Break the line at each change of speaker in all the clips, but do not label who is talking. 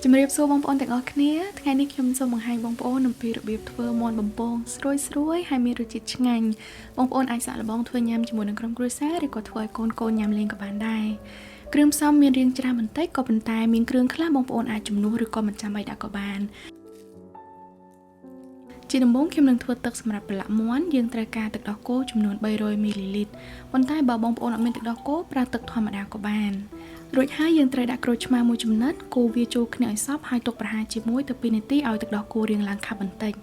ជំរាបសួរបងប្អូនទាំងអស់គ្នាថ្ងៃនេះខ្ញុំសូមបង្ហាញបងប្អូនអំពីរបៀបធ្វើមាន់បំពងស្រួយហើយមានរសជាតិឆ្ងាញ់បងប្អូនអាចសាកល្បងធ្វើញ៉ាំជាមួយនឹងក្រុមគ្រួសារឬក៏ធ្វើឲ្យកូនញ៉ាំលេងក៏បានដែរគ្រឿងផ្សំមានរាងច្រើនបន្តិចក៏ប៉ុន្តែមានគ្រឿងខ្លះបងប្អូនអាចជំនួសឬក៏មិនចាំបាច់ដាក់ក៏បានជាដំបូងខ្ញុំនឹងធ្វើទឹកសម្រាប់ប្រឡាក់មាន់យើងត្រូវការទឹកដោះគោចំនួន300មីលីលីត្រប៉ុន្តែបើបងប្អូនអត់មានទឹកដោះគោប្រើទឹកធម្មតាក៏បានរួចហើយយើងត្រូវដាក់ក្រូចឆ្មាមួយចំណិតកូរវាចូលគ្នាឲ្យសព្វហើយទុកប្រហែលជា1ទៅ2នាទីឲ្យទឹកដោះគោរាងឡើងខាប់បន្តិច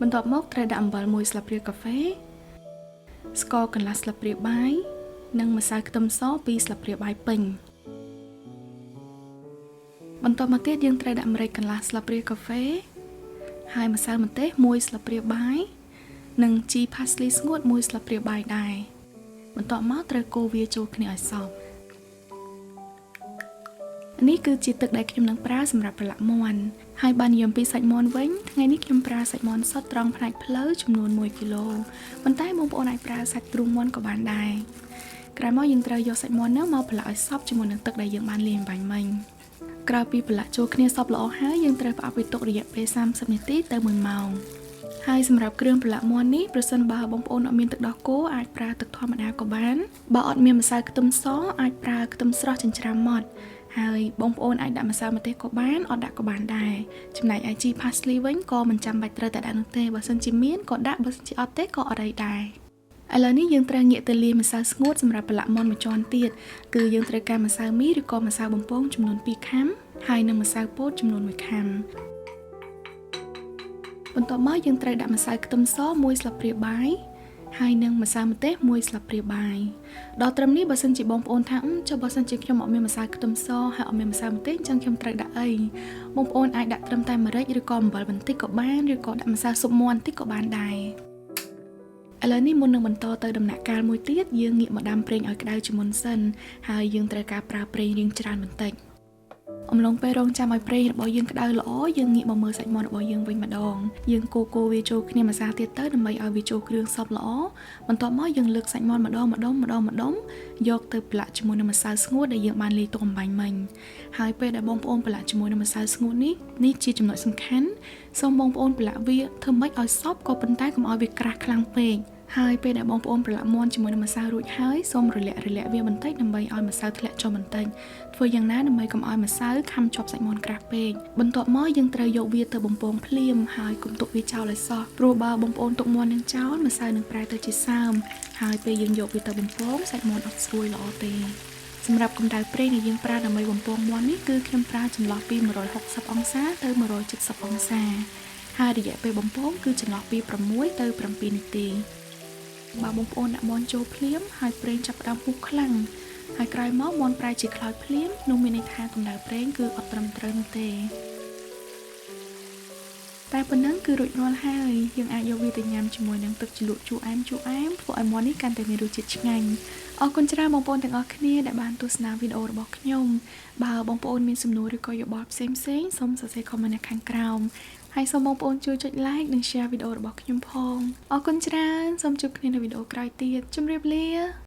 បន្ទាប់មកត្រូវដាក់អំបិល1ស្លាបព្រាកាហ្វេស្ករកន្លះស្លាបព្រាបាយនិងម្សៅខ្ទឹមស2ស្លាបព្រាបាយពេញបន្ទាប់មកទៀតយើងត្រូវដាក់ម្រេចកន្លះស្លាបព្រាកាហ្វេហើយម្សៅម្ទេស1ស្លាបព្រាបាយនិងជី parsley ស្ងួត1ស្លាបព្រាបាយដែរបន្ទាប់មកត្រូវកូរវាចូលគ្នាឲ្យសព្វនេះគឺជាទឹកដែលខ្ញុំនឹងប្រើសម្រាប់ប្រឡាក់មាន់ហើយបើនិយាយពីសាច់មាន់វិញថ្ងៃនេះខ្ញុំប្រើសាច់មាន់សុទ្ធត្រង់ផ្នែកផ្លូវចំនួន1គីឡូប៉ុន្តែបងប្អូនអាចប្រើសាច់ទ្រូងមាន់ក៏បានដែរក្រោយមកយើងត្រូវយកសាច់មាន់នោះមកប្រឡាក់ឲ្យសព្វជាមួយនឹងទឹកដែលយើងបានលាយបាញ់មិញក្រោយពីប្រឡាក់ចូលគ្នាសព្វល្អហើយយើងត្រូវផ្អាប់វាទុករយៈពេល30នាទីទៅ1ម៉ោងហើយសម្រាប់គ្រឿងប្រឡាក់មាន់នេះប្រសិនបើបងប្អូនអត់មានទឹកដោះគោអាចប្រើទឹកធម្មតាក៏បានបើអត់មានម្សៅខ្ទឹមសអាចប្រើខ្ទឹមស្រស់ចិញ្ច្រាំម៉ត់ហើយបងប្អូនអាចដាក់ម្សៅម្ទេសក៏បានអត់ដាក់ក៏បានដែរចំណែកឯជី parsley វិញក៏មិនចាំបាច់ត្រូវតែដាក់នោះទេបើសិនជាមានក៏ដាក់បើសិនជាអត់ទេក៏អត់អីដែរឥឡូវនេះយើងត្រូវងាកទៅលាយម្សៅស្ងួតសម្រាប់ប្រឡាក់មាន់មួយជាន់ទៀតគឺយើងត្រូវការម្សៅមីឬក៏ម្សៅបំពងចំនួន2ខាំហើយនិងម្សៅពោតចំនួន1ខាំបន្ទាប់មកយើងត្រូវដាក់ម្សៅខ្ទឹមស1ស្លាបព្រាបាយហើយនិងម្សៅម្ទេស1ស្លាបព្រាបាយដល់ត្រឹមនេះបើសិនជាបងប្អូនថាចុះបើសិនជាខ្ញុំអត់មានម្សៅខ្ទឹមសហើយអត់មានម្សៅម្ទេសអញ្ចឹងខ្ញុំត្រូវដាក់អីបងប្អូនអាចដាក់ត្រឹមតែម្រេចឬក៏អំបិលបន្តិចក៏បានឬក៏ដាក់ម្សៅស៊ុបមាន់បន្តិចក៏បានដែរឥឡូវនេះមុននឹងបន្តទៅដំណាក់កាលមួយទៀតយើងងាកមកដាំប្រេងឲ្យក្តៅជាមុនសិនហើយយើងត្រូវការប្រើប្រេងរាងច្រើនបន្តិចអំឡុងពេលរងចាំឲ្យប្រេងរបស់យើងក្តៅល្អយើងងាកមកមើលសាច់មាន់របស់យើងវិញម្ដងយើងកូរវាចូលគ្នាម្សៅទៀតទៅដើម្បីឲ្យវាចូលគ្រឿងសព្វល្អបន្ទាប់មកយើងលើកសាច់មាន់ម្ដងយកទៅប្រឡាក់ជាមួយនឹងម្សៅស្ងួតដែលយើងបានលាយទុកអំបាញ់មិញហើយពេលដែលបងប្អូនប្រឡាក់ជាមួយនឹងម្សៅស្ងួតនេះជាចំណុចសំខាន់សូមបងប្អូនប្រឡាក់វាធ្វើម៉េចឲ្យសព្វក៏ប៉ុន្តែកុំឲ្យវាក្រាស់ខ្លាំងពេកហើយពេលដែលបងប្អូនប្រឡាក់មាន់ជាមួយនឹងម្សៅរួចហើយសូមរលាក់វាបន្តិចដើម្បីឲ្យម្សៅធ្លាក់ចុះបន្តិចធ្វើយ៉ាងណាដើម្បីកុំឲ្យម្សៅខាំជាប់សាច់មាន់ក្រាស់ពេកបន្ទាប់មកយើងត្រូវយកវាទៅបំពងភ្លាមហើយកុំទុកវាចោលឲ្យសោះព្រោះបើបងប្អូនទុកមាន់នឹងចោលម្សៅនឹងប្រែទៅជាសើមហើយពេលយើងយកវាទៅបំពងសាច់មាន់អត់ស្រួយល្អទេសម្រាប់កម្ដៅប្រេងដែលយើងប្រើដើម្បីបំពងមាន់នេះគឺខ្ញុំប្រើចន្លោះពី160អង្សាទៅ170អង្សាហើយរយៈពេលបំពងគឺចន្លោះពី6ទៅ7នាទីបើបងប្អូនដាក់មាន់ចូលភ្លាមហើយប្រេងចាប់ផ្ដើមពុះខ្លាំងហើយក្រោយមកមាន់ប្រែជាខ្លោចភ្លាមនោះមានន័យថាកម្ដៅប្រេងគឺអត់ត្រឹមត្រូវនោះទេតែប៉ុណ្ណឹងគឺរួចរាល់ហើយយើងអាចយកវាទៅញ៉ាំជាមួយនឹងទឹកជ្រលក់ជូរអែមធ្វើឲ្យមាន់នេះកាន់តែមានរសជាតិឆ្ងាញ់អរគុណច្រើនបងប្អូនទាំងអស់គ្នាដែលបានទស្សនាវីដេអូរបស់ខ្ញុំបើបងប្អូនមានសំណួរឬក៏យោបល់ផ្សេងសូមសរសេរខមមិននៅខាងក្រោមហើយសូមបងប្អូនជួយចុច like និង share វីដេអូរបស់ខ្ញុំផងអរគុណច្រើនសូមជួបគ្នានៅវីដេអូក្រោយទៀតជម្រាបលា